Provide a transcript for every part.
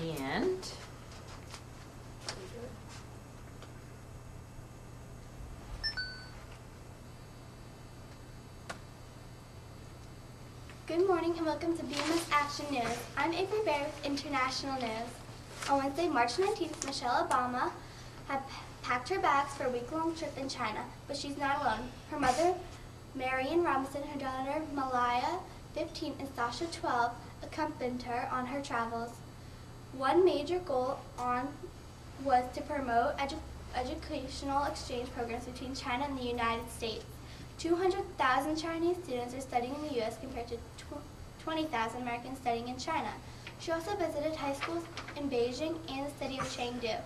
And good morning and welcome to BMS Action News. I'm Avery Bear with International News. On Wednesday, March 19th, Michelle Obama had packed her bags for a week-long trip in China, but she's not alone. Her mother, Marion Robinson, her daughter, Malaya, 15, and Sasha, 12, accompanied her on her travels. One major goal was to promote educational exchange programs between China and the United States. 200,000 Chinese students are studying in the U.S. compared to 20,000 Americans studying in China. She also visited high schools in Beijing and the city of Chengdu.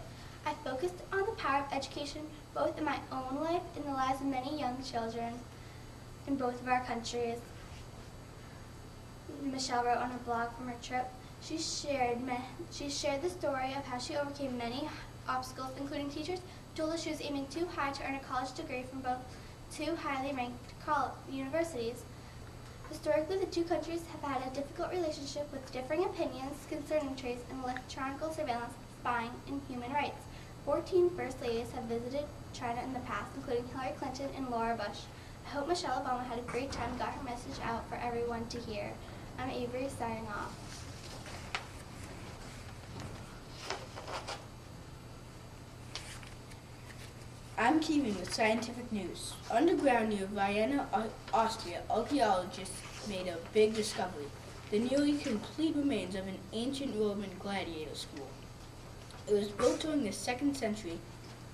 I focused on the power of education both in my own life and the lives of many young children in both of our countries. Michelle wrote on her blog from her trip. She shared the story of how she overcame many obstacles, including teachers who told her she was aiming too high to earn a college degree from both two highly ranked universities. Historically, the two countries have had a difficult relationship with differing opinions concerning trade in electronic surveillance, spying, and human rights. 14 First Ladies have visited China in the past, including Hillary Clinton and Laura Bush. I hope Michelle Obama had a great time and got her message out for everyone to hear. I'm Avery, signing off. I'm Kevin with Scientific News. Underground near Vienna, Austria, archaeologists made a big discovery: the nearly complete remains of an ancient Roman gladiator school. It was built during the 2nd century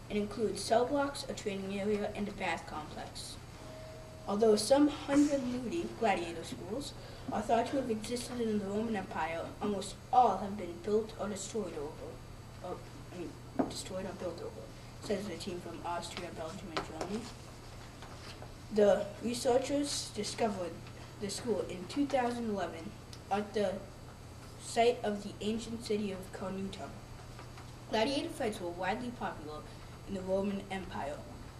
and includes cell blocks, a training area, and a bath complex. Although some 100 Ludi gladiator schools are thought to have existed in the Roman Empire, almost all have been built or destroyed or built over, says the team from Austria, Belgium, and Germany. The researchers discovered the school in 2011 at the site of the ancient city of Carnuta. Gladiator fights were widely popular in the Roman Empire,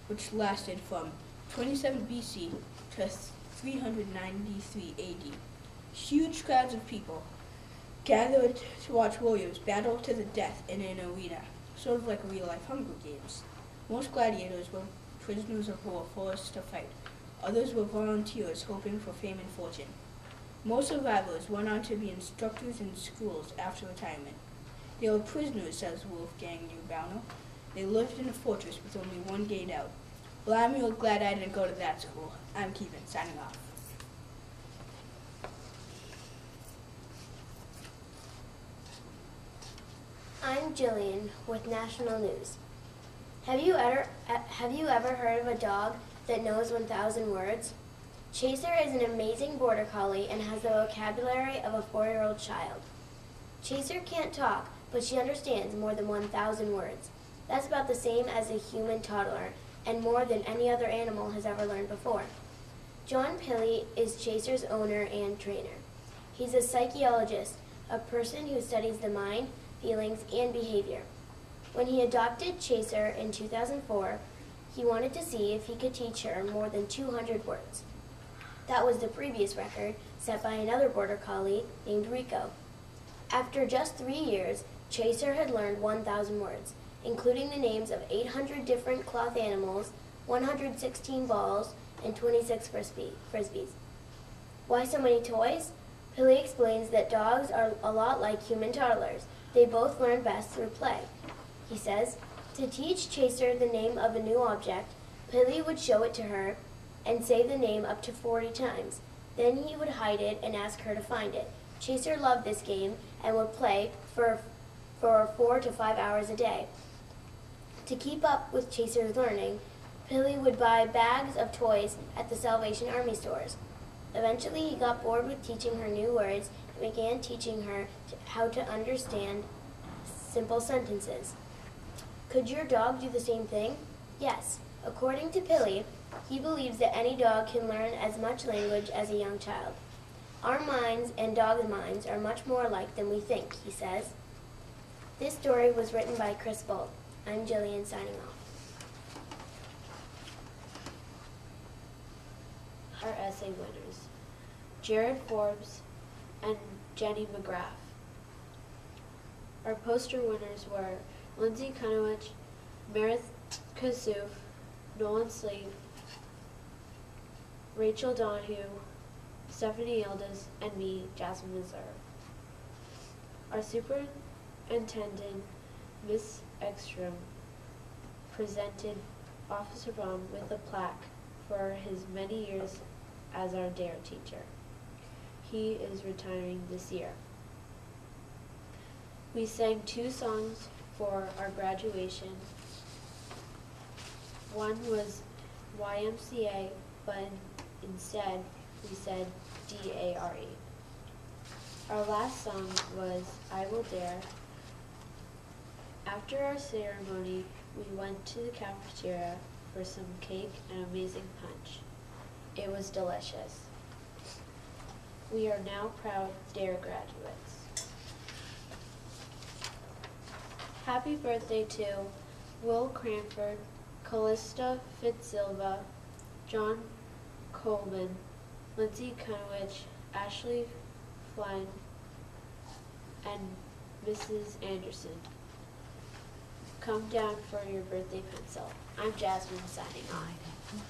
which lasted from 27 BC to 393 AD. Huge crowds of people gathered to watch warriors battle to the death in an arena, sort of like real-life Hunger Games. Most gladiators were prisoners of war forced to fight. Others were volunteers hoping for fame and fortune. Most survivors went on to be instructors in schools after retirement. They were prisoners, says Wolfgang Neubauer. They lived in a fortress with only one gate out. Well, I'm real glad I didn't go to that school. I'm Kevin, signing off. I'm Jillian with National News. Have you ever heard of a dog that knows 1,000 words? Chaser is an amazing border collie and has the vocabulary of a 4-year-old child. Chaser can't talk, but she understands more than 1,000 words. That's about the same as a human toddler, and more than any other animal has ever learned before. John Pilley is Chaser's owner and trainer. He's a psychologist, a person who studies the mind, feelings, and behavior. When he adopted Chaser in 2004, he wanted to see if he could teach her more than 200 words. That was the previous record set by another border collie named Rico. After just 3 years, Chaser had learned 1,000 words, including the names of 800 different cloth animals, 116 balls, and 26 frisbees. Why so many toys? Pilley explains that dogs are a lot like human toddlers. They both learn best through play. He says, to teach Chaser the name of a new object, Pilley would show it to her and say the name up to 40 times. Then he would hide it and ask her to find it. Chaser loved this game and would play for 4 to 5 hours a day. To keep up with Chaser's learning, Pilley would buy bags of toys at the Salvation Army stores. Eventually, he got bored with teaching her new words and began teaching her how to understand simple sentences. Could your dog do the same thing? Yes. According to Pilley, he believes that any dog can learn as much language as a young child. Our minds and dogs' minds are much more alike than we think, he says. This story was written by Chris Bolt. I'm Jillian, signing off. Our essay winners: Jared Forbes and Jenny McGrath. Our poster winners were Lindsay Kunowich, Meredith Kasuf, Nolan Sleeve, Rachel Donahue, Stephanie Yildiz, and me, Jasmine Reserve. Our superintendent, Miss Ekstrom, presented Officer Baum with a plaque for his many years as our DARE teacher. He is retiring this year. We sang 2 songs for our graduation. One was YMCA, but instead we said DARE. Our last song was I Will Dare. After our ceremony, we went to the cafeteria for some cake and amazing punch. It was delicious. We are now proud DARE graduates. Happy birthday to Will Cranford, Callista Fitzsilva, John Coleman, Lindsay Kunowich, Ashley Flynn, and Mrs. Anderson. Come down for your birthday pencil. I'm Jasmine signing on.